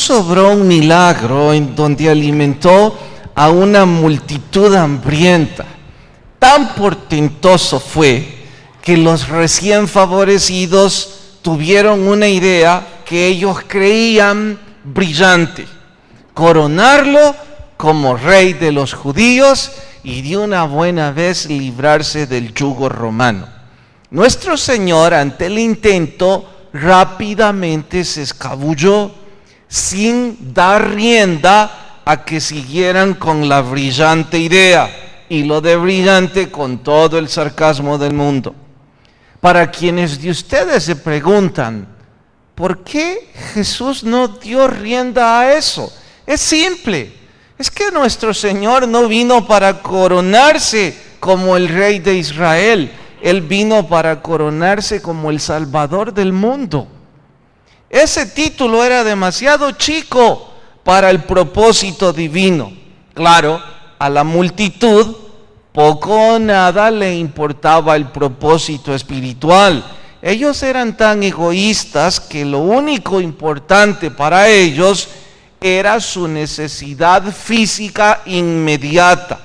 obró un milagro en donde alimentó a una multitud hambrienta. Tan portentoso fue que los recién favorecidos tuvieron una idea que ellos creían brillante: coronarlo como rey de los judíos y de una buena vez librarse del yugo romano. Nuestro Señor, ante el intento, rápidamente se escabulló sin dar rienda a que siguieran con la brillante idea, y lo de brillante con todo el sarcasmo del mundo. Para quienes de ustedes se preguntan, ¿por qué Jesús no dio rienda a eso? Es simple, es que nuestro Señor no vino para coronarse como el Rey de Israel, Él vino para coronarse como el Salvador del mundo. Ese título era demasiado chico para el propósito divino. Claro, a la multitud poco o nada le importaba el propósito espiritual. Ellos eran tan egoístas que lo único importante para ellos era su necesidad física inmediata.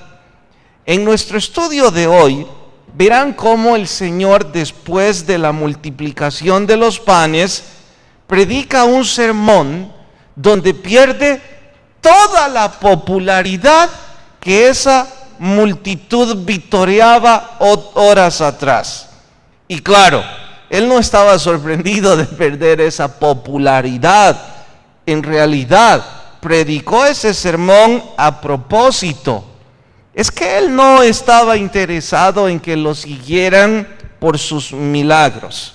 En nuestro estudio de hoy verán cómo el Señor, después de la multiplicación de los panes, predica un sermón donde pierde toda la popularidad que esa multitud vitoreaba horas atrás. Y claro, Él no estaba sorprendido de perder esa popularidad. En realidad, predicó ese sermón a propósito. Es que Él no estaba interesado en que lo siguieran por sus milagros.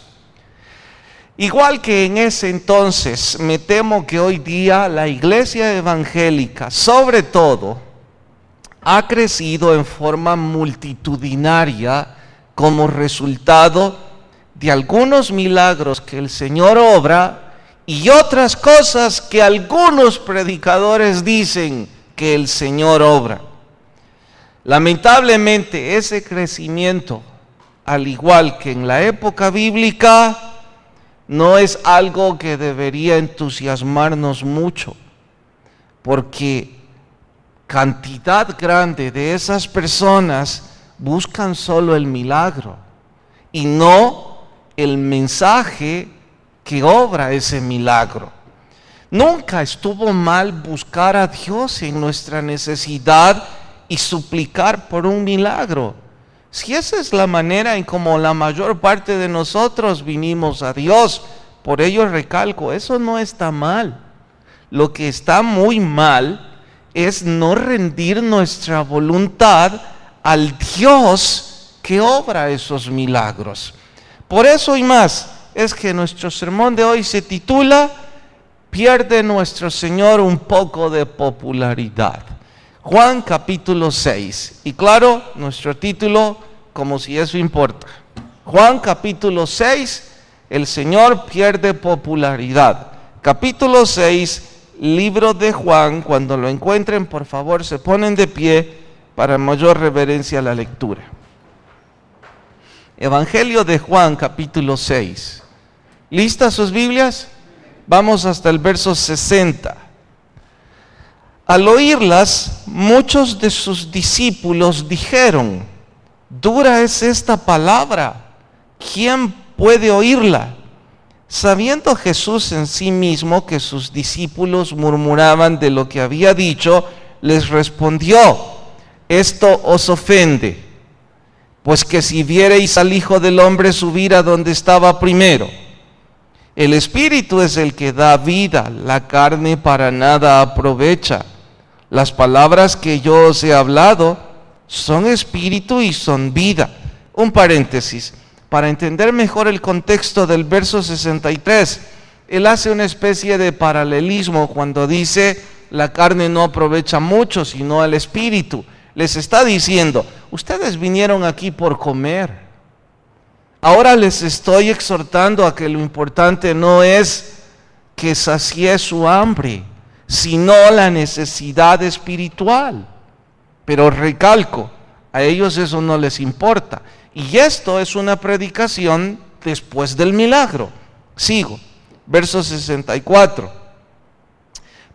Igual que en ese entonces, me temo que hoy día la iglesia evangélica, sobre todo, ha crecido en forma multitudinaria como resultado de algunos milagros que el Señor obra y otras cosas que algunos predicadores dicen que el Señor obra. Lamentablemente, ese crecimiento, al igual que en la época bíblica, no es algo que debería entusiasmarnos mucho, porque cantidad grande de esas personas buscan solo el milagro y no el mensaje que obra ese milagro. Nunca estuvo mal buscar a Dios en nuestra necesidad y suplicar por un milagro. Si esa es la manera en como la mayor parte de nosotros vinimos a Dios, por ello recalco, eso no está mal. Lo que está muy mal es no rendir nuestra voluntad al Dios que obra esos milagros. Por eso y más, es que nuestro sermón de hoy se titula ¿Pierde nuestro Señor un poco de popularidad? Juan capítulo 6. Y claro, nuestro título, como si eso importa. Juan capítulo 6, el Señor pierde popularidad. Capítulo 6, libro de Juan. Cuando lo encuentren, por favor, se ponen de pie para mayor reverencia a la lectura. Evangelio de Juan capítulo 6. ¿Listas sus Biblias? Vamos hasta el verso 60. Al oírlas, muchos de sus discípulos dijeron: dura es esta palabra, ¿quién puede oírla? Sabiendo Jesús en sí mismo que sus discípulos murmuraban de lo que había dicho, les respondió: esto os ofende, pues que si viereis al Hijo del Hombre subir a donde estaba primero. El Espíritu es el que da vida, la carne para nada aprovecha. Las palabras que yo os he hablado son espíritu y son vida. Un paréntesis, para entender mejor el contexto del verso 63, él hace una especie de paralelismo cuando dice la carne no aprovecha mucho, sino el espíritu. Les está diciendo, ustedes vinieron aquí por comer. Ahora les estoy exhortando a que lo importante no es que sacie su hambre, sino la necesidad espiritual. Pero recalco, a ellos eso no les importa. Y esto es una predicación después del milagro. Sigo, verso 64.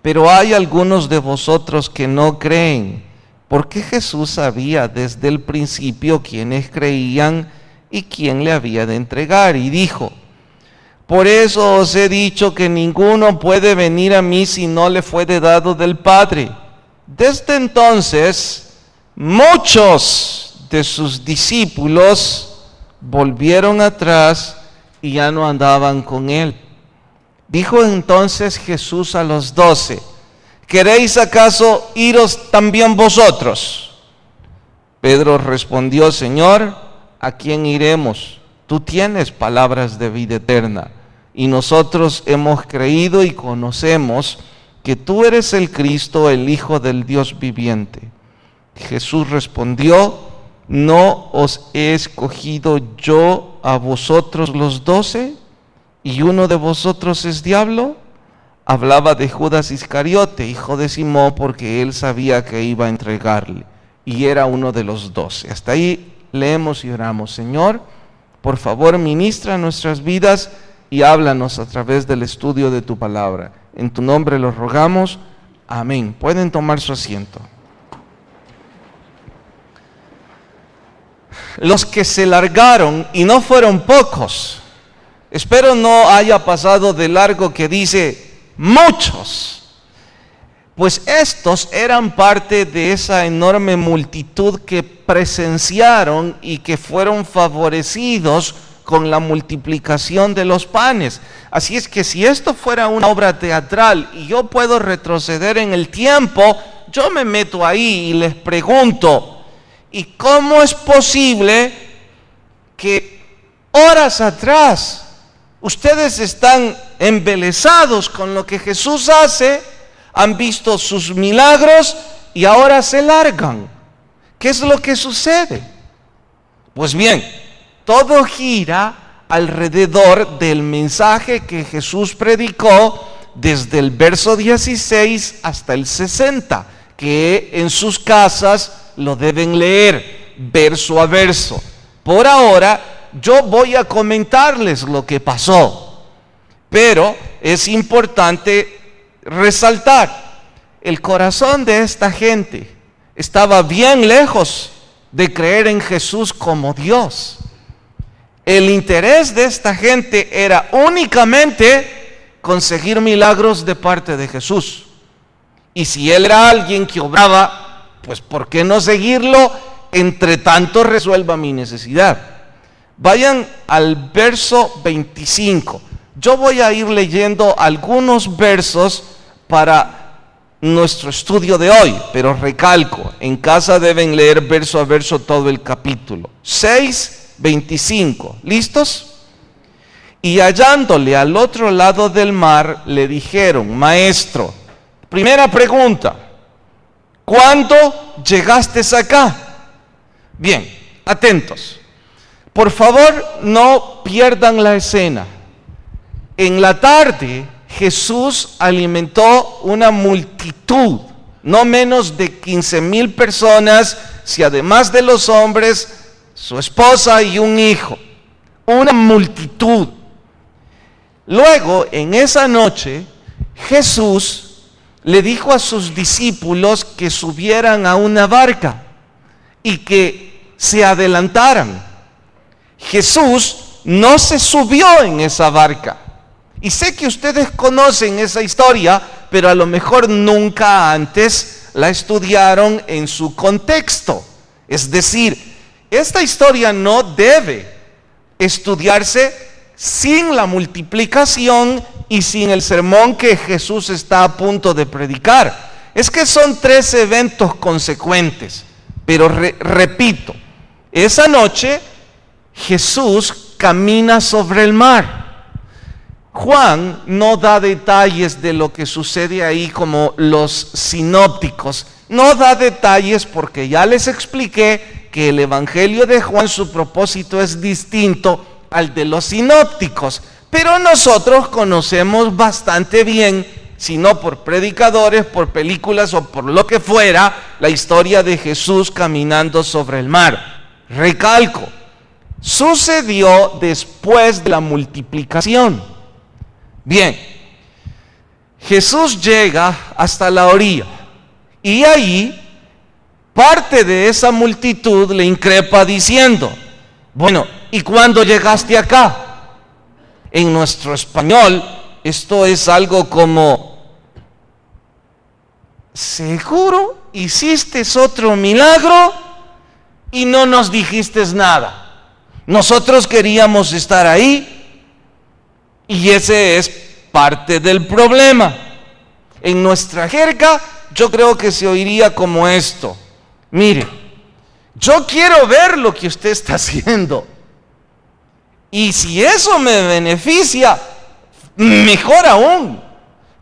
Pero hay algunos de vosotros que no creen, porque Jesús sabía desde el principio quiénes creían y quién le había de entregar. Y dijo: por eso os he dicho que ninguno puede venir a mí si no le fuere dado del Padre. Desde entonces, muchos de sus discípulos volvieron atrás y ya no andaban con él. Dijo entonces Jesús a los 12: ¿queréis acaso iros también vosotros? Pedro respondió: Señor, ¿a quién iremos? Tú tienes palabras de vida eterna, y nosotros hemos creído y conocemos que tú eres el Cristo, el Hijo del Dios viviente. Jesús respondió: ¿no os he escogido yo a vosotros los 12? ¿Y uno de vosotros es diablo? Hablaba de Judas Iscariote, hijo de Simón, porque él sabía que iba a entregarle, y era uno de los 12. Hasta ahí leemos y oramos. Señor, por favor, ministra nuestras vidas y háblanos a través del estudio de tu palabra. En tu nombre lo rogamos. Amén. Pueden tomar su asiento. Los que se largaron, y no fueron pocos, espero no haya pasado de largo que dice muchos, pues estos eran parte de esa enorme multitud que presenciaron y que fueron favorecidos con la multiplicación de los panes. Así es que si esto fuera una obra teatral y yo puedo retroceder en el tiempo, yo me meto ahí y les pregunto: ¿y cómo es posible que horas atrás ustedes están embelesados con lo que Jesús hace, han visto sus milagros y ahora se largan? ¿Qué es lo que sucede? Pues bien, todo gira alrededor del mensaje que Jesús predicó desde el verso 16 hasta el 60, que en sus casas lo deben leer verso a verso. Por ahora yo voy a comentarles lo que pasó, pero es importante resaltar: el corazón de esta gente estaba bien lejos de creer en Jesús como Dios. El interés de esta gente era únicamente conseguir milagros de parte de Jesús. Y si Él era alguien que obraba, pues ¿por qué no seguirlo? Entre tanto resuelva mi necesidad. Vayan al verso 25. Yo voy a ir leyendo algunos versos para nuestro estudio de hoy, pero recalco, en casa deben leer verso a verso todo el capítulo. 6:25, ¿listos? Y hallándole al otro lado del mar, le dijeron: Maestro, primera pregunta, ¿cuándo llegaste acá? Bien, atentos. Por favor, no pierdan la escena. En la tarde, Jesús alimentó una multitud, no menos de 15,000 personas, si además de los hombres, su esposa y un hijo. Una multitud. Luego, en esa noche, Jesús le dijo a sus discípulos que subieran a una barca y que se adelantaran. Jesús no se subió en esa barca. Y sé que ustedes conocen esa historia, pero a lo mejor nunca antes la estudiaron en su contexto. Es decir, esta historia no debe estudiarse sin la multiplicación y sin el sermón que Jesús está a punto de predicar. Es que son 3 eventos consecuentes. Pero repito, esa noche Jesús camina sobre el mar. Juan no da detalles de lo que sucede ahí como los sinópticos. No da detalles porque ya les expliqué que el evangelio de Juan, su propósito es distinto al de los sinópticos. Pero nosotros conocemos bastante bien, si no por predicadores, por películas o por lo que fuera, la historia de Jesús caminando sobre el mar. Recalco, sucedió después de la multiplicación. Bien, Jesús llega hasta la orilla y ahí parte de esa multitud le increpa diciendo: bueno, ¿y cuándo llegaste acá? En nuestro español esto es algo como: ¿seguro hiciste otro milagro y no nos dijiste nada? Nosotros queríamos estar ahí. Y ese es parte del problema. En nuestra jerga yo creo que se oiría como esto: mire, yo quiero ver lo que usted está haciendo, y si eso me beneficia, mejor aún.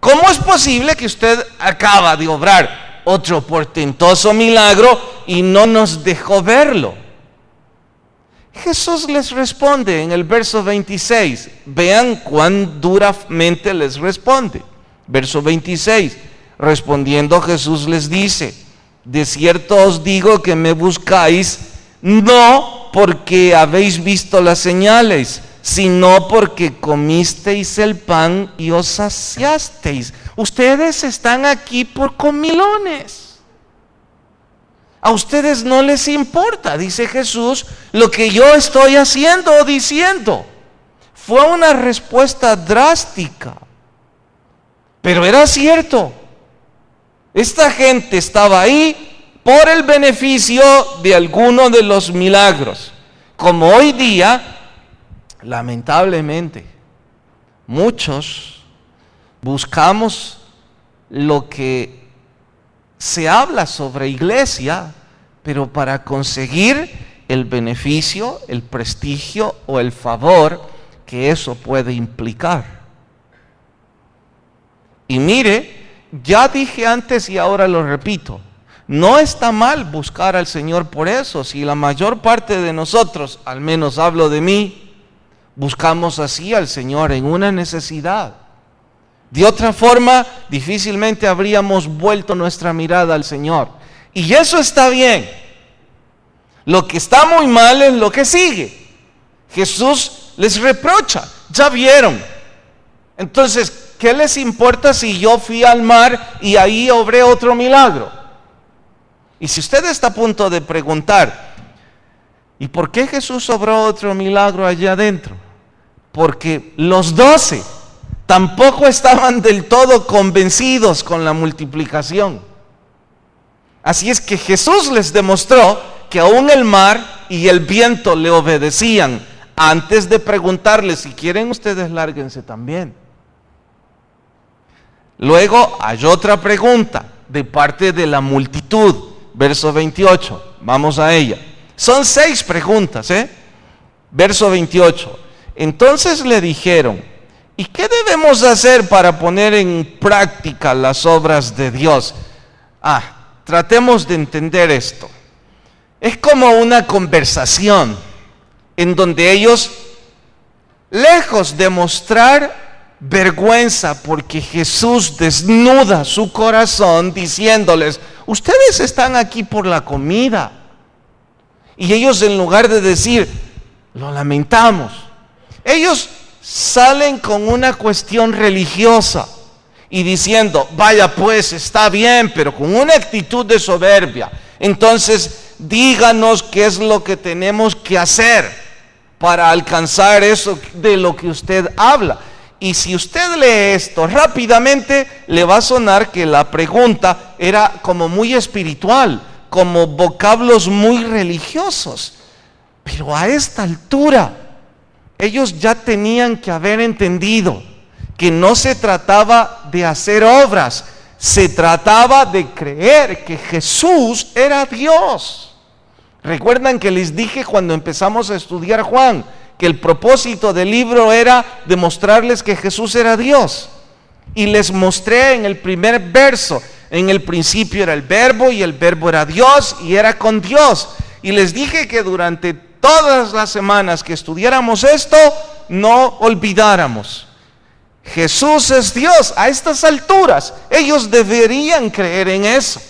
¿Cómo es posible que usted acaba de obrar otro portentoso milagro y no nos dejó verlo? Jesús les responde en el verso 26. Vean cuán duramente les responde. Verso 26. Respondiendo Jesús les dice: de cierto os digo que me buscáis no porque habéis visto las señales, sino porque comisteis el pan y os saciasteis. Ustedes están aquí por comilones. A ustedes no les importa, dice Jesús, lo que yo estoy haciendo o diciendo. Fue una respuesta drástica, pero era cierto. Esta gente estaba ahí por el beneficio de alguno de los milagros. Como hoy día, lamentablemente, muchos buscamos lo que se habla sobre iglesia, pero para conseguir el beneficio, el prestigio o el favor que eso puede implicar. Y mire, ya dije antes y ahora lo repito, no está mal buscar al Señor por eso. Si la mayor parte de nosotros, al menos hablo de mí, buscamos así al Señor en una necesidad. De otra forma, difícilmente habríamos vuelto nuestra mirada al Señor. Y eso está bien. Lo que está muy mal es lo que sigue. Jesús les reprocha. Ya vieron. Entonces, ¿qué les importa si yo fui al mar y ahí obré otro milagro? Y si usted está a punto de preguntar, ¿y por qué Jesús obró otro milagro allá adentro? Porque los 12 tampoco estaban del todo convencidos con la multiplicación. Así es que Jesús les demostró que aún el mar y el viento le obedecían antes de preguntarles: si quieren ustedes, lárguense también. Luego hay otra pregunta de parte de la multitud, verso 28, vamos a ella. Son 6 preguntas, Verso 28. Entonces le dijeron: ¿y qué debemos hacer para poner en práctica las obras de Dios? Tratemos de entender esto. Es como una conversación en donde ellos, lejos de mostrar vergüenza porque Jesús desnuda su corazón diciéndoles: ustedes están aquí por la comida. Y ellos, en lugar de decir: lo lamentamos, ellos salen con una cuestión religiosa y diciendo: vaya pues, está bien, pero con una actitud de soberbia. Entonces, díganos qué es lo que tenemos que hacer para alcanzar eso de lo que usted habla. Y si usted lee esto rápidamente, le va a sonar que la pregunta era como muy espiritual, como vocablos muy religiosos. Pero a esta altura, ellos ya tenían que haber entendido que no se trataba de hacer obras, se trataba de creer que Jesús era Dios. ¿Recuerdan que les dije cuando empezamos a estudiar Juan que el propósito del libro era demostrarles que Jesús era Dios? Y les mostré en el primer verso: en el principio era el verbo, y el verbo era Dios, y era con Dios. Y les dije que durante todas las semanas que estudiáramos esto, no olvidáramos: Jesús es Dios. A estas alturas, ellos deberían creer en eso.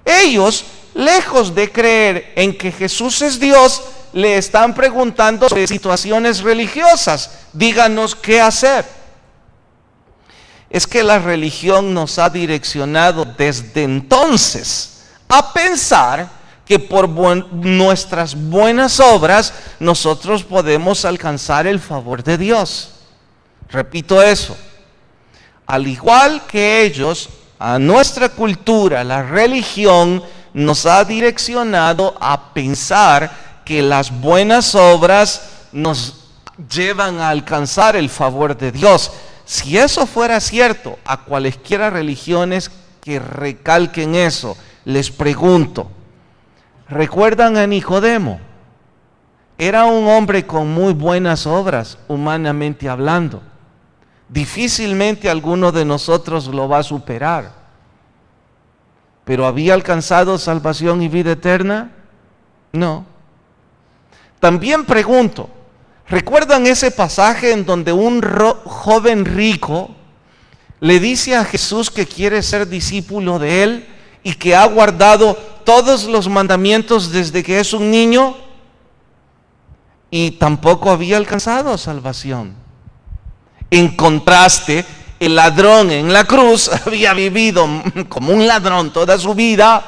Ellos, lejos de creer en que Jesús es Dios, le están preguntando sobre situaciones religiosas: díganos qué hacer. es que la religión nos ha direccionado desde entonces a pensar que por nuestras buenas obras nosotros podemos alcanzar el favor de Dios. Repito eso. Al igual que ellos, a nuestra cultura, la religión nos ha direccionado a pensar que las buenas obras nos llevan a alcanzar el favor de Dios. Si eso fuera cierto, a cualesquiera religiones que recalquen eso, les pregunto, ¿recuerdan a Nicodemo? Era un hombre con muy buenas obras, humanamente hablando. Difícilmente alguno de nosotros lo va a superar. ¿Pero había alcanzado salvación y vida eterna? No. También pregunto, ¿recuerdan ese pasaje en donde un joven rico le dice a Jesús que quiere ser discípulo de él y que ha guardado todos los mandamientos desde que es un niño? Y tampoco había alcanzado salvación. En contraste, el ladrón en la cruz había vivido como un ladrón toda su vida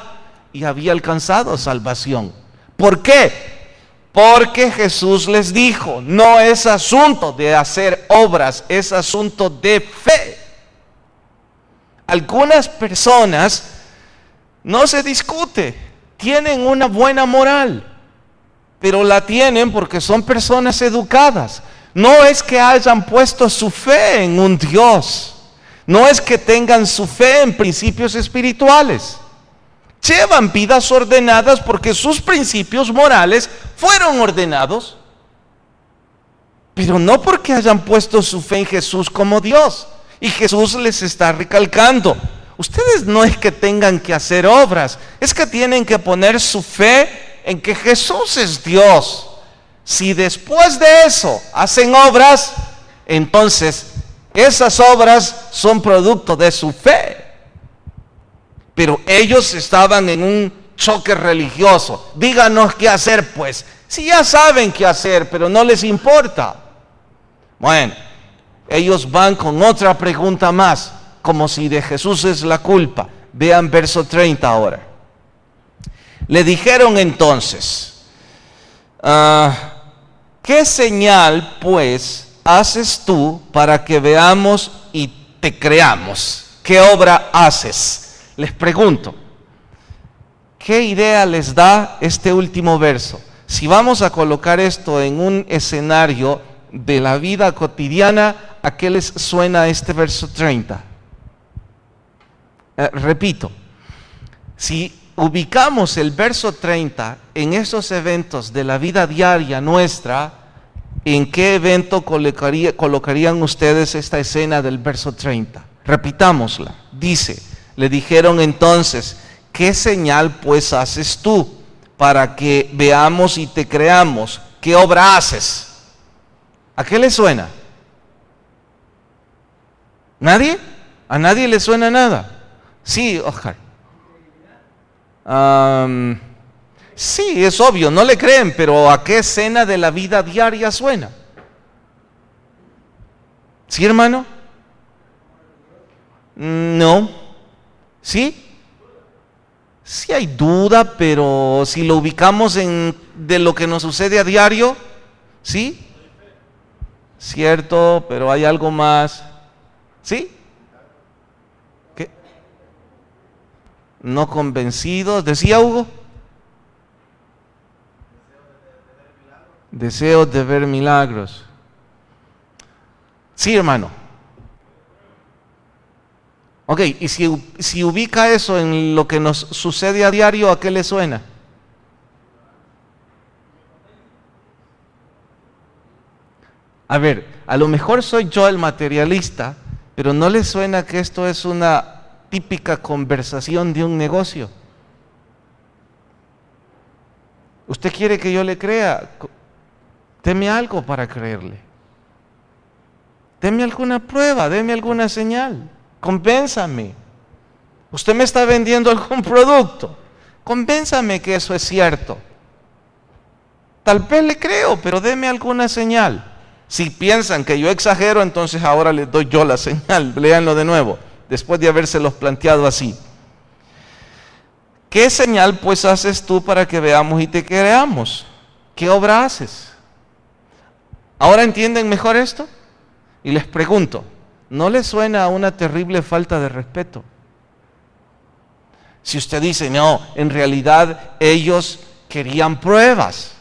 y había alcanzado salvación. ¿Por qué? Porque Jesús les dijo, no es asunto de hacer obras, es asunto de fe. Algunas personas, no se discute, tienen una buena moral, pero la tienen porque son personas educadas. No es que hayan puesto su fe en un Dios, no es que tengan su fe en principios espirituales. Llevan vidas ordenadas porque sus principios morales fueron ordenados, pero no porque hayan puesto su fe en Jesús como Dios. Y Jesús les está recalcando, ustedes no es que tengan que hacer obras, es que tienen que poner su fe en que Jesús es Dios. Si después de eso hacen obras, entonces esas obras son producto de su fe. Pero ellos estaban en un choque religioso. Díganos qué hacer, pues. Si ya saben qué hacer, pero no les importa. Bueno, ellos van con otra pregunta más, como si de Jesús es la culpa. Vean verso 30 ahora. Le dijeron entonces, ¿qué señal, pues, haces tú para que veamos y te creamos? ¿Qué obra haces? Les pregunto, ¿qué idea les da este último verso? Si vamos a colocar esto en un escenario de la vida cotidiana, ¿a qué les suena este verso 30? Repito, si ubicamos el verso 30 en esos eventos de la vida diaria nuestra, ¿en qué evento colocarían ustedes esta escena del verso 30? Repitámosla. Dice, le dijeron entonces, ¿qué señal pues haces tú para que veamos y te creamos? ¿Qué obra haces? ¿A qué le suena? ¿Nadie? ¿A nadie le suena nada? Sí, Oscar. Sí, es obvio, no le creen, pero ¿a qué escena de la vida diaria suena? ¿Sí, hermano? No. ¿Sí? Sí hay duda, pero si lo ubicamos de lo que nos sucede a diario, ¿sí? Cierto, pero hay algo más. ¿Sí? ¿Qué? No convencidos, decía Hugo. Deseos de ver milagros. Sí, hermano. Ok, y si ubica eso en lo que nos sucede a diario, ¿a qué le suena? A ver, a lo mejor soy yo el materialista, pero ¿no le suena que esto es una típica conversación de un negocio? ¿Usted quiere que yo le crea? Deme algo para creerle. Deme alguna prueba, deme alguna señal. Convénzame. Usted me está vendiendo algún producto. Convénzame que eso es cierto. Tal vez le creo, pero deme alguna señal. Si piensan que yo exagero, entonces ahora les doy yo la señal. Léanlo de nuevo, después de habérselos planteado así. ¿Qué señal pues haces tú para que veamos y te creamos? ¿Qué obra haces? ¿Ahora entienden mejor esto? Y les pregunto, ¿no les suena a una terrible falta de respeto? Si usted dice, no, en realidad ellos querían pruebas.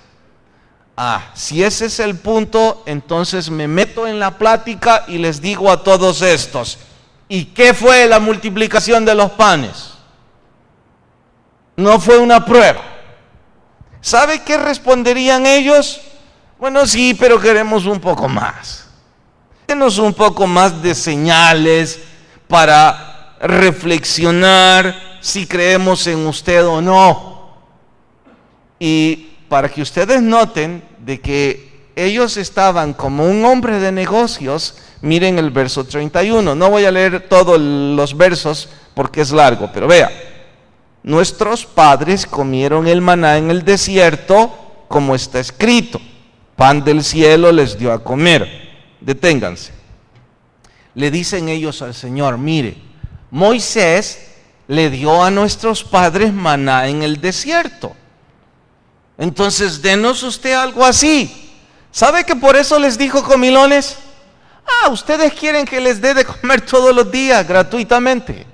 Si ese es el punto, entonces me meto en la plática y les digo a todos estos, ¿y qué fue la multiplicación de los panes? No fue una prueba. ¿Sabe qué responderían ellos? Bueno, sí, pero queremos un poco más. Denos un poco más de señales para reflexionar si creemos en usted o no. Y para que ustedes noten de que ellos estaban como un hombre de negocios, miren el verso 31. No voy a leer todos los versos porque es largo, pero vea. Nuestros padres comieron el maná en el desierto, como está escrito. Pan del cielo les dio a comer. Deténganse. Le dicen ellos al Señor, mire, Moisés le dio a nuestros padres maná en el desierto. Entonces denos usted algo así. ¿Sabe que por eso les dijo comilones? Ustedes quieren que les dé de comer todos los días gratuitamente.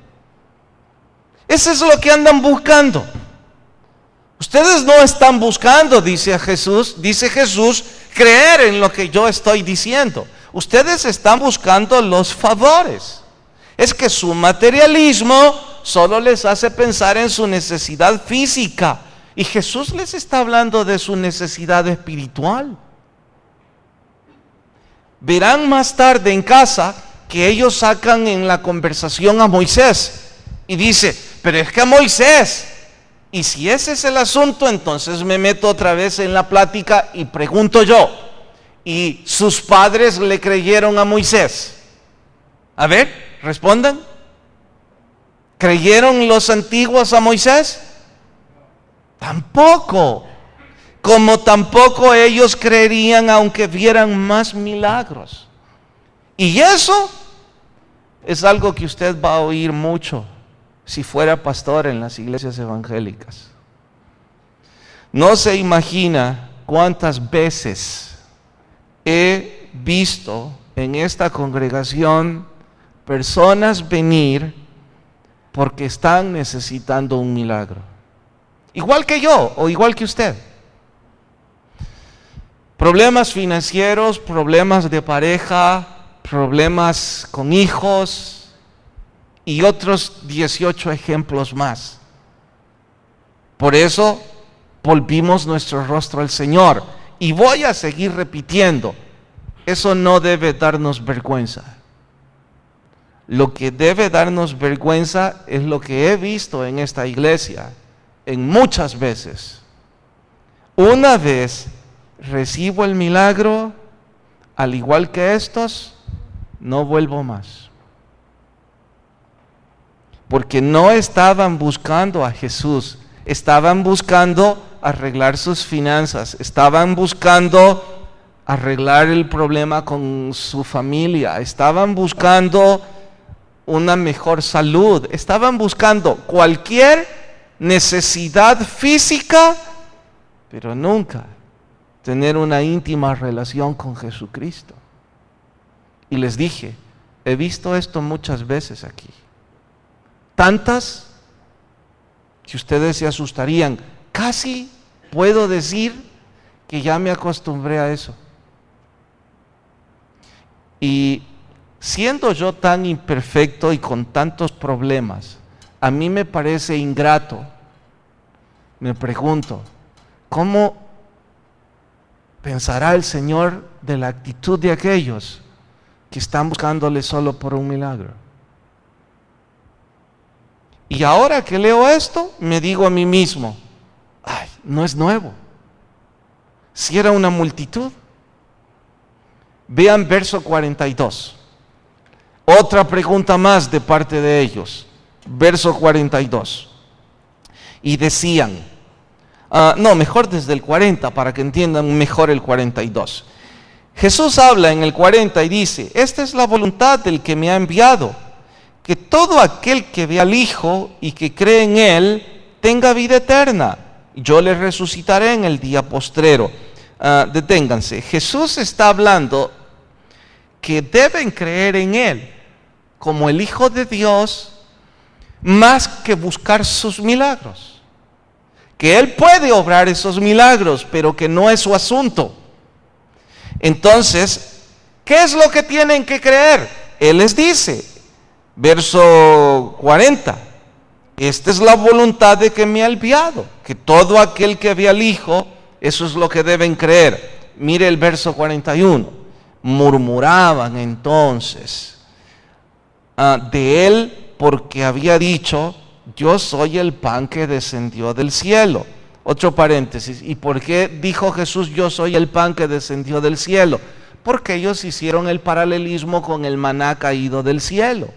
Eso es lo que andan buscando. Ustedes no están buscando, dice Jesús, creer en lo que yo estoy diciendo. Ustedes están buscando los favores. Es que su materialismo solo les hace pensar en su necesidad física. Y Jesús les está hablando de su necesidad espiritual. Verán más tarde en casa que ellos sacan en la conversación a Moisés. Y dice, pero es que Moisés. Y si ese es el asunto, entonces me meto otra vez en la plática y pregunto yo. ¿Y sus padres le creyeron a Moisés? A ver, respondan. ¿Creyeron los antiguos a Moisés? Tampoco. Como tampoco ellos creerían aunque vieran más milagros. Y eso es algo que usted va a oír mucho si fuera pastor en las iglesias evangélicas. No se imagina cuántas veces he visto en esta congregación personas venir porque están necesitando un milagro. Igual que yo o igual que usted. Problemas financieros, problemas de pareja, problemas con hijos y otros 18 ejemplos más. Por eso volvimos nuestro rostro al Señor. Y voy a seguir repitiendo, eso no debe darnos vergüenza. Lo que debe darnos vergüenza es lo que he visto en esta iglesia, en muchas veces. Una vez recibo el milagro, al igual que estos, no vuelvo más. Porque no estaban buscando a Jesús, estaban buscando arreglar sus finanzas, estaban buscando arreglar el problema con su familia, estaban buscando una mejor salud, estaban buscando cualquier necesidad física, pero nunca tener una íntima relación con Jesucristo. Y les dije, he visto esto muchas veces aquí, tantas que ustedes se asustarían. Casi puedo decir que ya me acostumbré a eso. Y siendo yo tan imperfecto y con tantos problemas, a mí me parece ingrato. Me pregunto, ¿cómo pensará el Señor de la actitud de aquellos que están buscándole solo por un milagro? Y ahora que leo esto, me digo a mí mismo, no es nuevo. Si era una multitud. Vean verso 42. Otra pregunta más de parte de ellos. Verso 42. Y decían, mejor desde el 40 para que entiendan mejor el 42. Jesús habla en el 40 y dice: esta es la voluntad del que me ha enviado, que todo aquel que ve al Hijo y que cree en Él tenga vida eterna. Yo le resucitaré en el día postrero. Deténganse. Jesús está hablando que deben creer en Él como el Hijo de Dios, más que buscar sus milagros. Que Él puede obrar esos milagros, pero que no es su asunto. Entonces, ¿qué es lo que tienen que creer? Él les dice, verso 40, esta es la voluntad de que me ha enviado, que todo aquel que ve al Hijo, eso es lo que deben creer. Mire el verso 41, murmuraban entonces de Él porque había dicho: yo soy el pan que descendió del cielo. Otro paréntesis, ¿y por qué dijo Jesús yo soy el pan que descendió del cielo? Porque ellos hicieron el paralelismo con el maná caído del cielo.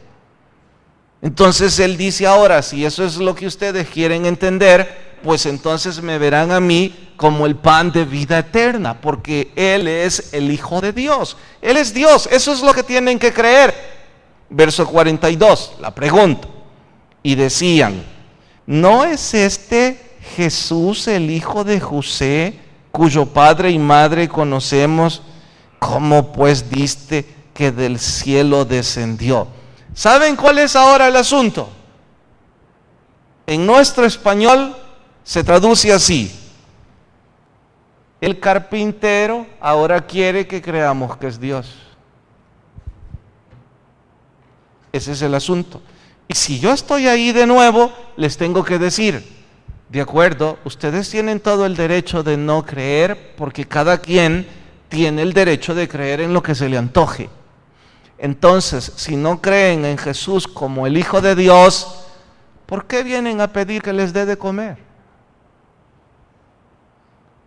Entonces Él dice ahora, si eso es lo que ustedes quieren entender, pues entonces me verán a mí como el pan de vida eterna, porque Él es el Hijo de Dios. Él es Dios, eso es lo que tienen que creer. Verso 42, la pregunta. Y decían: ¿no es este Jesús el hijo de José, cuyo padre y madre conocemos? ¿Cómo pues diste que del cielo descendió? ¿Saben cuál es ahora el asunto? En nuestro español se traduce así: el carpintero ahora quiere que creamos que es Dios. Ese es el asunto. Y si yo estoy ahí de nuevo, les tengo que decir: de acuerdo, ustedes tienen todo el derecho de no creer, porque cada quien tiene el derecho de creer en lo que se le antoje. Entonces, si no creen en Jesús como el Hijo de Dios, ¿por qué vienen a pedir que les dé de comer?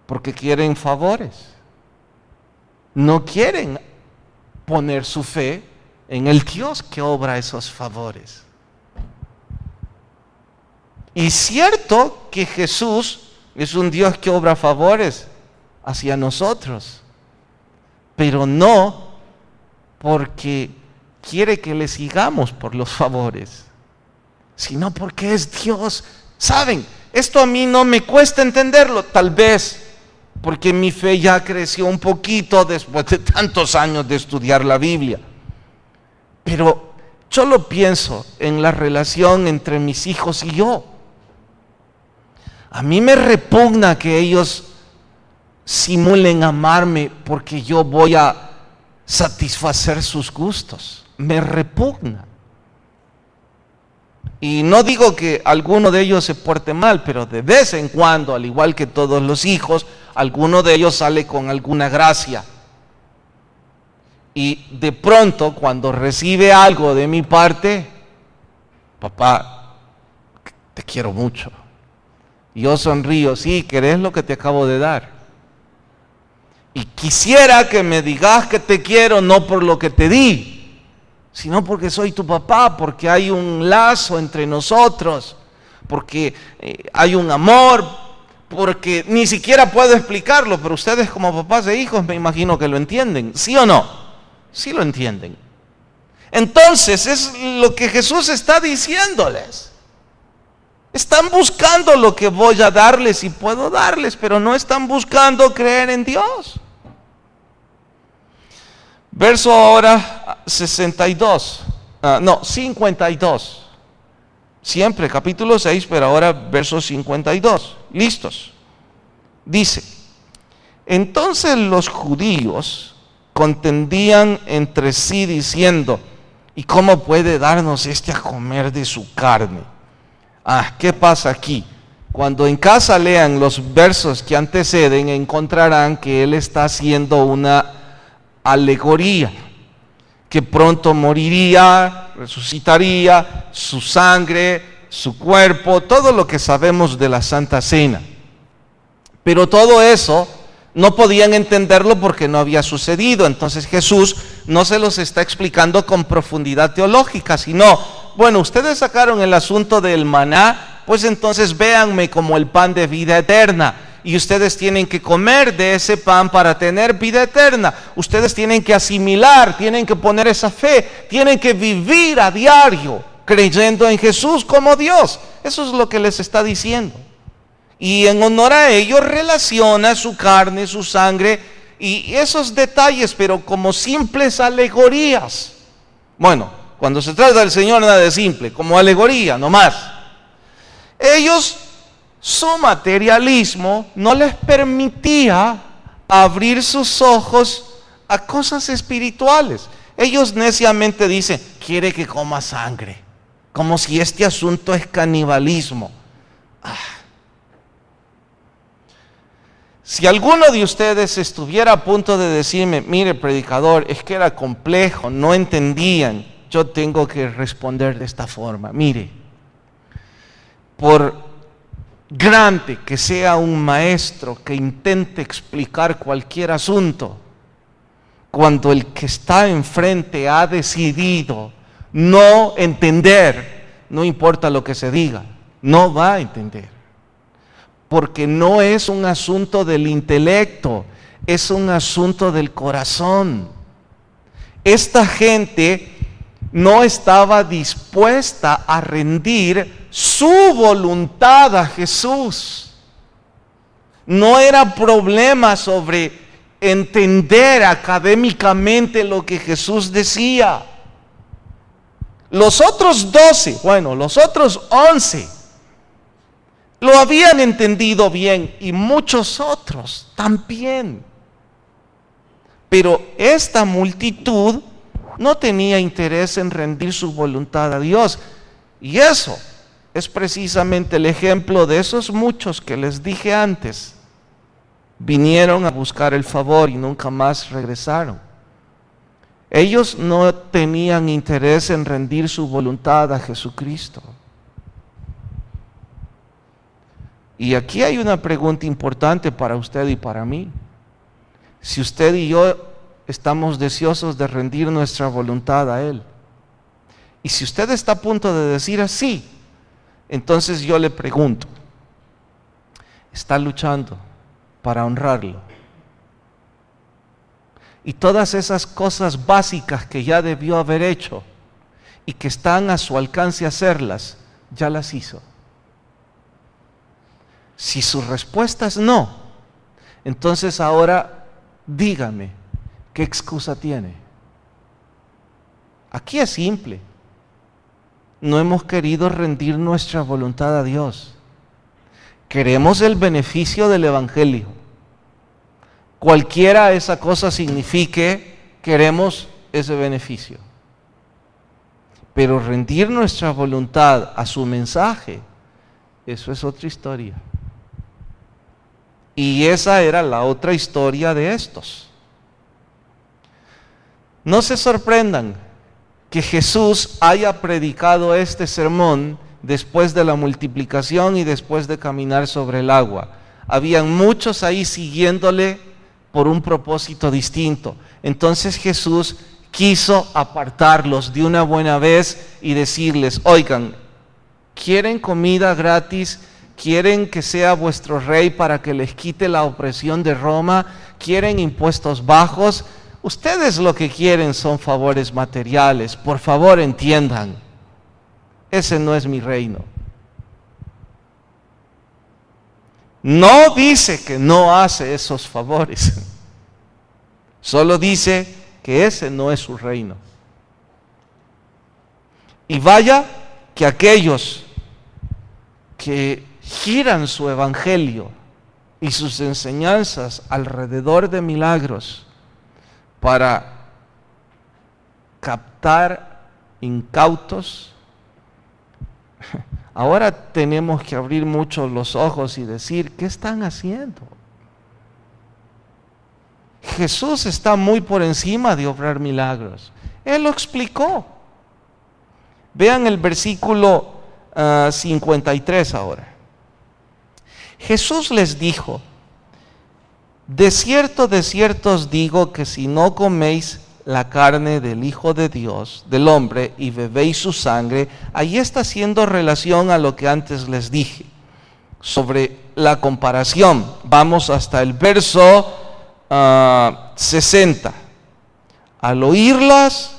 Porque quieren favores. No quieren poner su fe en el Dios que obra esos favores. Y cierto que Jesús es un Dios que obra favores hacia nosotros, pero no porque quiere que le sigamos por los favores, sino porque es Dios. ¿Saben? Esto a mí no me cuesta entenderlo, tal vez porque mi fe ya creció un poquito después de tantos años de estudiar la Biblia. Pero yo lo pienso en la relación entre mis hijos y yo. A mí me repugna que ellos simulen amarme porque yo voy a satisfacer sus gustos. Me repugna. Y no digo que alguno de ellos se porte mal, pero de vez en cuando, al igual que todos los hijos, alguno de ellos sale con alguna gracia. Y de pronto, cuando recibe algo de mi parte: papá, te quiero mucho. Yo sonrío: sí, ¿querés lo que te acabo de dar? Y quisiera que me digas que te quiero no por lo que te di, sino porque soy tu papá, porque hay un lazo entre nosotros, porque hay un amor, porque ni siquiera puedo explicarlo, pero ustedes como papás de hijos me imagino que lo entienden, ¿sí o no? Sí lo entienden. Entonces es lo que Jesús está diciéndoles. Están buscando lo que voy a darles y puedo darles, pero no están buscando creer en Dios. Verso ahora 52. Siempre capítulo 6, pero ahora verso 52. ¿Listos? Dice: entonces los judíos contendían entre sí diciendo: ¿y cómo puede darnos este a comer de su carne? ¿Qué pasa aquí? Cuando en casa lean los versos que anteceden, encontrarán que él está haciendo una alegoría, que pronto moriría, resucitaría, su sangre, su cuerpo, todo lo que sabemos de la Santa Cena. Pero todo eso no podían entenderlo porque no había sucedido. Entonces Jesús no se los está explicando con profundidad teológica, sino: bueno, ustedes sacaron el asunto del maná, pues entonces véanme como el pan de vida eterna. y ustedes tienen que comer de ese pan para tener vida eterna. Ustedes tienen que asimilar, tienen que poner esa fe, tienen que vivir a diario creyendo en Jesús como Dios. Eso es lo que les está diciendo. Y en honor a ello relaciona su carne, su sangre y esos detalles, pero como simples alegorías. Bueno, cuando se trata del Señor nada de simple, como alegoría nomás. Ellos, su materialismo no les permitía abrir sus ojos a cosas espirituales. Ellos neciamente dicen, quiere que coma sangre, como si este asunto es canibalismo. Si alguno de ustedes estuviera a punto de decirme, mire predicador, es que era complejo, no entendían, yo tengo que responder de esta forma. Mire, por grande que sea un maestro que intente explicar cualquier asunto, cuando el que está enfrente ha decidido no entender, no importa lo que se diga, no va a entender. Porque no es un asunto del intelecto, es un asunto del corazón. Esta gente no estaba dispuesta a rendir su voluntad a Jesús. No era problema sobre entender académicamente lo que Jesús decía. Los otros 12, los otros 11, lo habían entendido bien y muchos otros también. Pero esta multitud no tenía interés en rendir su voluntad a Dios. Y eso es precisamente el ejemplo de esos muchos que les dije antes. Vinieron a buscar el favor y nunca más regresaron. Ellos no tenían interés en rendir su voluntad a Jesucristo. Y aquí hay una pregunta importante para usted y para mí. Si usted y yo estamos deseosos de rendir nuestra voluntad a Él, y si usted está a punto de decir así, entonces yo le pregunto, ¿está luchando para honrarlo? Y todas esas cosas básicas que ya debió haber hecho y que están a su alcance hacerlas, ya las hizo. Si su respuesta es no, entonces ahora dígame, ¿qué excusa tiene? Aquí es simple. No hemos querido rendir nuestra voluntad a Dios. Queremos el beneficio del Evangelio. Cualquiera esa cosa signifique, queremos ese beneficio. Pero rendir nuestra voluntad a su mensaje, eso es otra historia. Y esa era la otra historia de estos. No se sorprendan que Jesús haya predicado este sermón después de la multiplicación y después de caminar sobre el agua. Habían muchos ahí siguiéndole por un propósito distinto. Entonces Jesús quiso apartarlos de una buena vez y decirles, oigan, ¿quieren comida gratis? ¿Quieren que sea vuestro rey para que les quite la opresión de Roma? ¿Quieren impuestos bajos? Ustedes lo que quieren son favores materiales. Por favor, entiendan, ese no es mi reino. No dice que no hace esos favores. Solo dice que ese no es su reino. Y vaya que aquellos que giran su evangelio y sus enseñanzas alrededor de milagros para captar incautos, ahora tenemos que abrir mucho los ojos y decir, ¿qué están haciendo? Jesús está muy por encima de obrar milagros. Él lo explicó. Vean el versículo 53 ahora. Jesús les dijo, de cierto os digo que si no coméis la carne del Hijo de Dios, del hombre, y bebéis su sangre, ahí está haciendo relación a lo que antes les dije, sobre la comparación. Vamos hasta el verso 60. Al oírlas,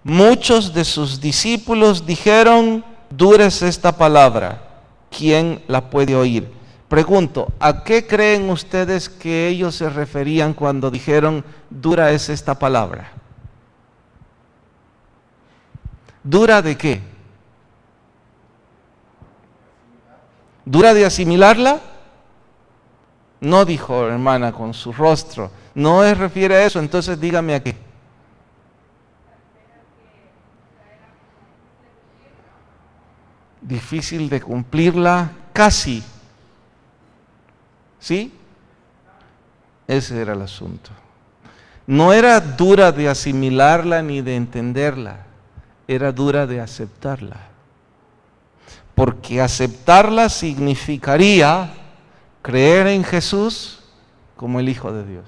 muchos de sus discípulos dijeron: dura es esta palabra, ¿quién la puede oír? Pregunto, ¿a qué creen ustedes que ellos se referían cuando dijeron dura es esta palabra? ¿Dura de qué? ¿Dura de asimilarla? No, dijo hermana con su rostro, no se refiere a eso, entonces dígame a qué. Difícil de cumplirla, casi. ¿Sí? Ese era el asunto. No era dura de asimilarla ni de entenderla, era dura de aceptarla. Porque aceptarla significaría creer en Jesús como el Hijo de Dios.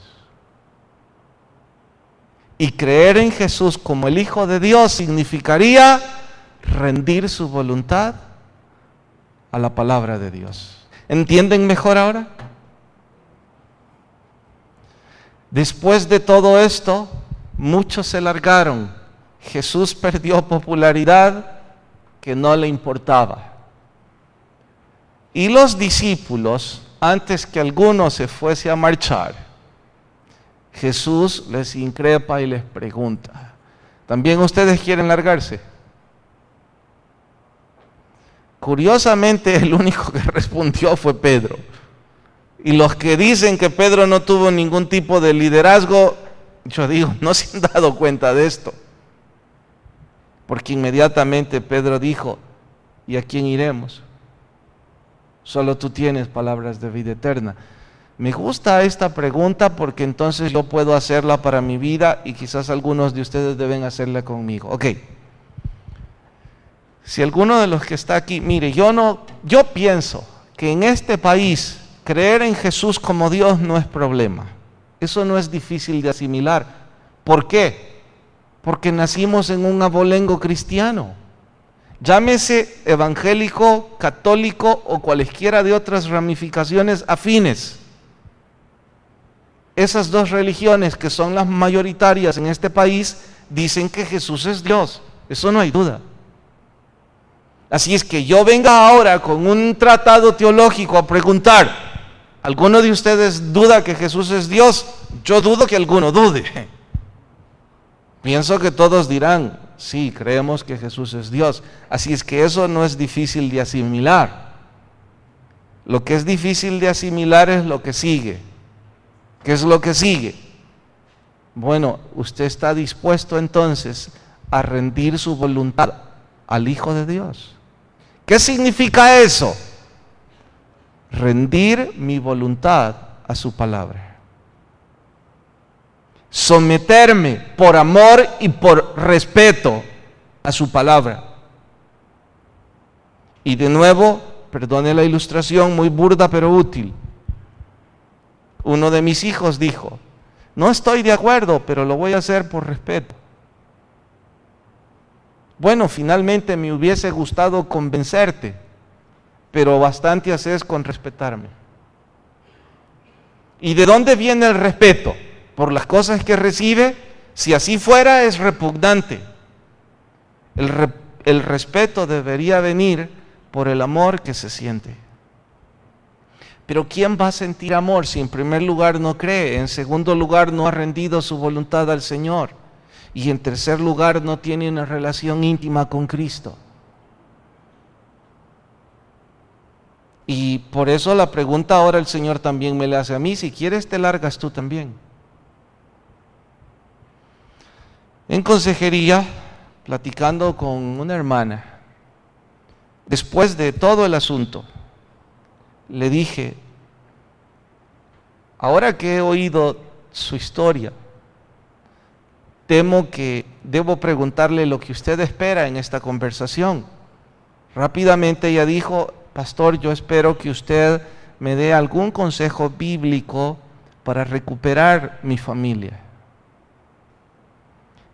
Y creer en Jesús como el Hijo de Dios significaría rendir su voluntad a la palabra de Dios. ¿Entienden mejor ahora? Después de todo esto, muchos se largaron. Jesús perdió popularidad que no le importaba. Y los discípulos, antes que alguno se fuese a marchar, Jesús les increpa y les pregunta: ¿también ustedes quieren largarse? Curiosamente, el único que respondió fue Pedro. Y los que dicen que Pedro no tuvo ningún tipo de liderazgo, yo digo, no se han dado cuenta de esto. Porque inmediatamente Pedro dijo: ¿y a quién iremos? Solo tú tienes palabras de vida eterna. Me gusta esta pregunta porque entonces yo puedo hacerla para mi vida y quizás algunos de ustedes deben hacerla conmigo. Ok. Si alguno de los que está aquí, mire, yo pienso que en este país creer en Jesús como Dios no es problema. Eso no es difícil de asimilar. ¿Por qué? Porque nacimos en un abolengo cristiano. Llámese evangélico, católico o cualesquiera de otras ramificaciones afines. Esas dos religiones que son las mayoritarias en este país dicen que Jesús es Dios. Eso no hay duda. Así es que yo venga ahora con un tratado teológico a preguntar: ¿alguno de ustedes duda que Jesús es Dios? Yo dudo que alguno dude. Pienso que todos dirán: sí, creemos que Jesús es Dios. Así es que eso no es difícil de asimilar. Lo que es difícil de asimilar es lo que sigue. ¿Qué es lo que sigue? Bueno, usted está dispuesto entonces a rendir su voluntad al Hijo de Dios. ¿Qué significa eso? Rendir mi voluntad a su palabra. Someterme por amor y por respeto a su palabra. Y de nuevo, perdone la ilustración muy burda pero útil. Uno de mis hijos dijo: no estoy de acuerdo, pero lo voy a hacer por respeto. Bueno, finalmente me hubiese gustado convencerte, pero bastante haces con respetarme. ¿Y de dónde viene el respeto? ¿Por las cosas que recibe? Si así fuera, es repugnante. El respeto debería venir por el amor que se siente. Pero ¿quién va a sentir amor si en primer lugar no cree, en segundo lugar no ha rendido su voluntad al Señor y en tercer lugar no tiene una relación íntima con Cristo? Y por eso la pregunta ahora el Señor también me la hace a mí: si quieres te largas tú también. En consejería, platicando con una hermana, después de todo el asunto, le dije: ahora que he oído su historia, temo que debo preguntarle lo que usted espera en esta conversación. Rápidamente ella dijo: pastor, yo espero que usted me dé algún consejo bíblico para recuperar mi familia.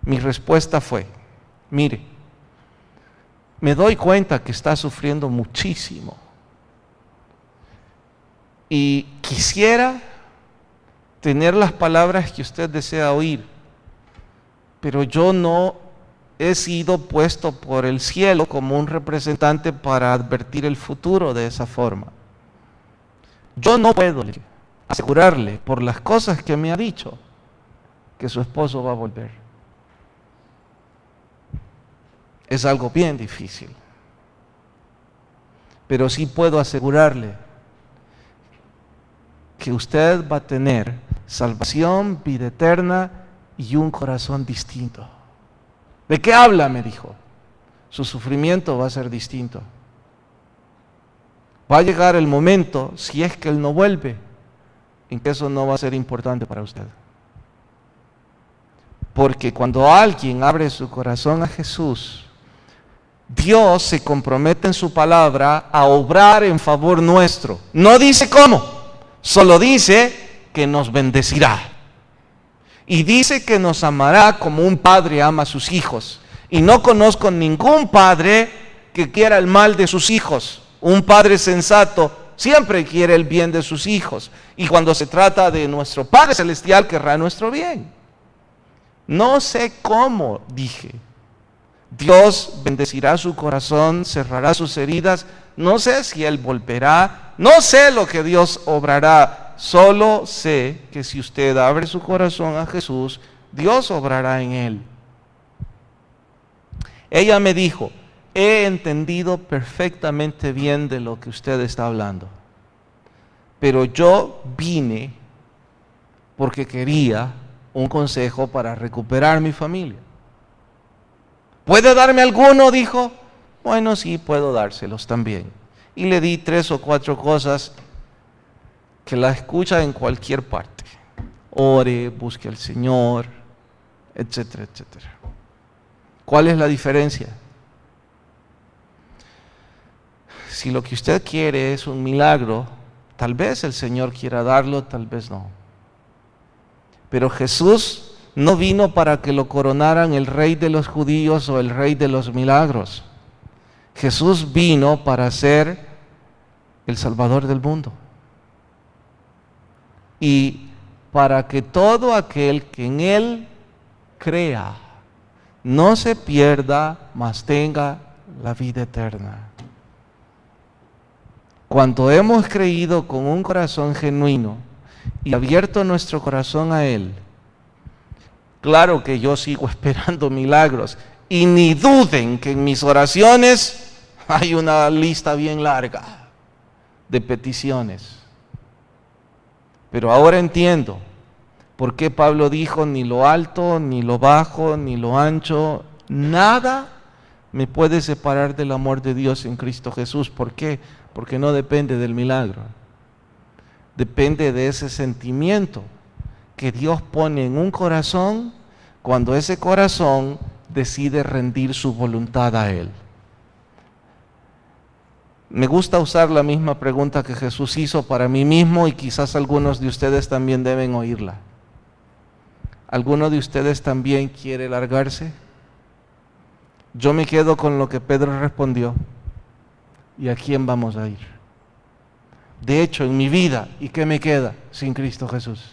Mi respuesta fue: mire, me doy cuenta que está sufriendo muchísimo. Y quisiera tener las palabras que usted desea oír, pero yo no he sido puesto por el cielo como un representante para advertir el futuro de esa forma. Yo no puedo asegurarle por las cosas que me ha dicho que su esposo va a volver. Es algo bien difícil. Pero sí puedo asegurarle que usted va a tener salvación, vida eterna y un corazón distinto. ¿De qué habla?, me dijo. Su sufrimiento va a ser distinto. Va a llegar el momento, si es que él no vuelve, en que eso no va a ser importante para usted. Porque cuando alguien abre su corazón a Jesús, Dios se compromete en su palabra a obrar en favor nuestro. No dice cómo, solo dice que nos bendecirá. Y dice que nos amará como un padre ama a sus hijos. Y no conozco ningún padre que quiera el mal de sus hijos. Un padre sensato siempre quiere el bien de sus hijos. Y cuando se trata de nuestro Padre Celestial, querrá nuestro bien. No sé cómo, dije. Dios bendecirá su corazón, cerrará sus heridas. No sé si Él volverá. No sé lo que Dios obrará. Solo sé que si usted abre su corazón a Jesús, Dios obrará en él. Ella me dijo: he entendido perfectamente bien de lo que usted está hablando, pero yo vine porque quería un consejo para recuperar mi familia. ¿Puede darme alguno?, dijo. Bueno, sí, puedo dárselos también. Y le di 3 o 4 cosas que la escucha en cualquier parte. Ore, busque al Señor, etcétera, etcétera. ¿Cuál es la diferencia? Si lo que usted quiere es un milagro, tal vez el Señor quiera darlo, tal vez no. Pero Jesús no vino para que lo coronaran el rey de los judíos o el rey de los milagros. Jesús vino para ser el Salvador del mundo. Y para que todo aquel que en Él crea no se pierda, mas tenga la vida eterna. Cuando hemos creído con un corazón genuino y abierto nuestro corazón a Él, claro que yo sigo esperando milagros, y ni duden que en mis oraciones hay una lista bien larga de peticiones. Pero ahora entiendo por qué Pablo dijo: ni lo alto, ni lo bajo, ni lo ancho, nada me puede separar del amor de Dios en Cristo Jesús. ¿Por qué? Porque no depende del milagro. Depende de ese sentimiento que Dios pone en un corazón cuando ese corazón decide rendir su voluntad a Él. Me gusta usar la misma pregunta que Jesús hizo para mí mismo, y quizás algunos de ustedes también deben oírla. ¿Alguno de ustedes también quiere largarse? Yo me quedo con lo que Pedro respondió: ¿y a quién vamos a ir? De hecho, en mi vida, ¿y qué me queda sin Cristo Jesús?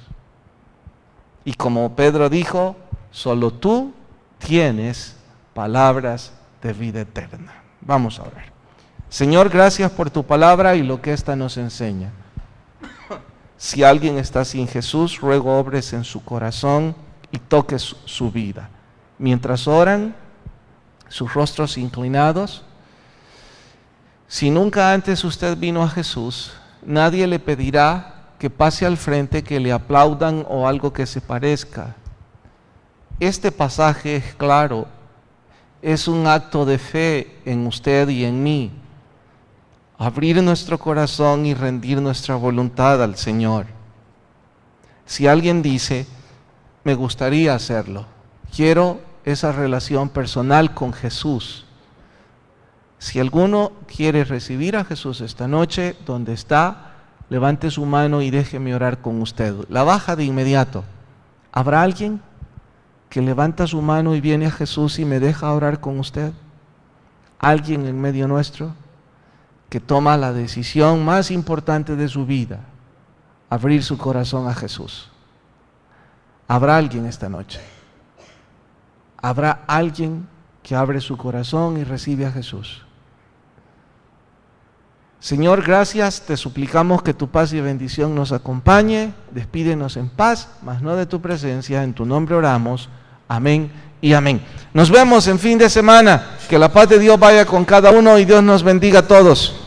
Y como Pedro dijo: solo tú tienes palabras de vida eterna. Vamos a orar. Señor, gracias por tu palabra y lo que ésta nos enseña. Si alguien está sin Jesús, ruego obres en su corazón y toques su vida. Mientras oran, sus rostros inclinados, si nunca antes usted vino a Jesús, nadie le pedirá que pase al frente, que le aplaudan o algo que se parezca. Este pasaje es claro, es un acto de fe en usted y en mí. Abrir nuestro corazón y rendir nuestra voluntad al Señor. Si alguien dice: me gustaría hacerlo, quiero esa relación personal con Jesús. Si alguno quiere recibir a Jesús esta noche, donde está, levante su mano y déjeme orar con usted. La baja de inmediato. ¿Habrá alguien que levanta su mano y viene a Jesús y me deja orar con usted? ¿Alguien en medio nuestro que toma la decisión más importante de su vida abrir su corazón a Jesús. ¿Habrá alguien esta noche? ¿Habrá alguien que abre su corazón y recibe a Jesús? Señor, gracias, te suplicamos que tu paz y bendición nos acompañe. Despídenos en paz, mas no de tu presencia. En tu nombre oramos. Amén y amén. Nos vemos en fin de semana. Que la paz de Dios vaya con cada uno y Dios nos bendiga a todos.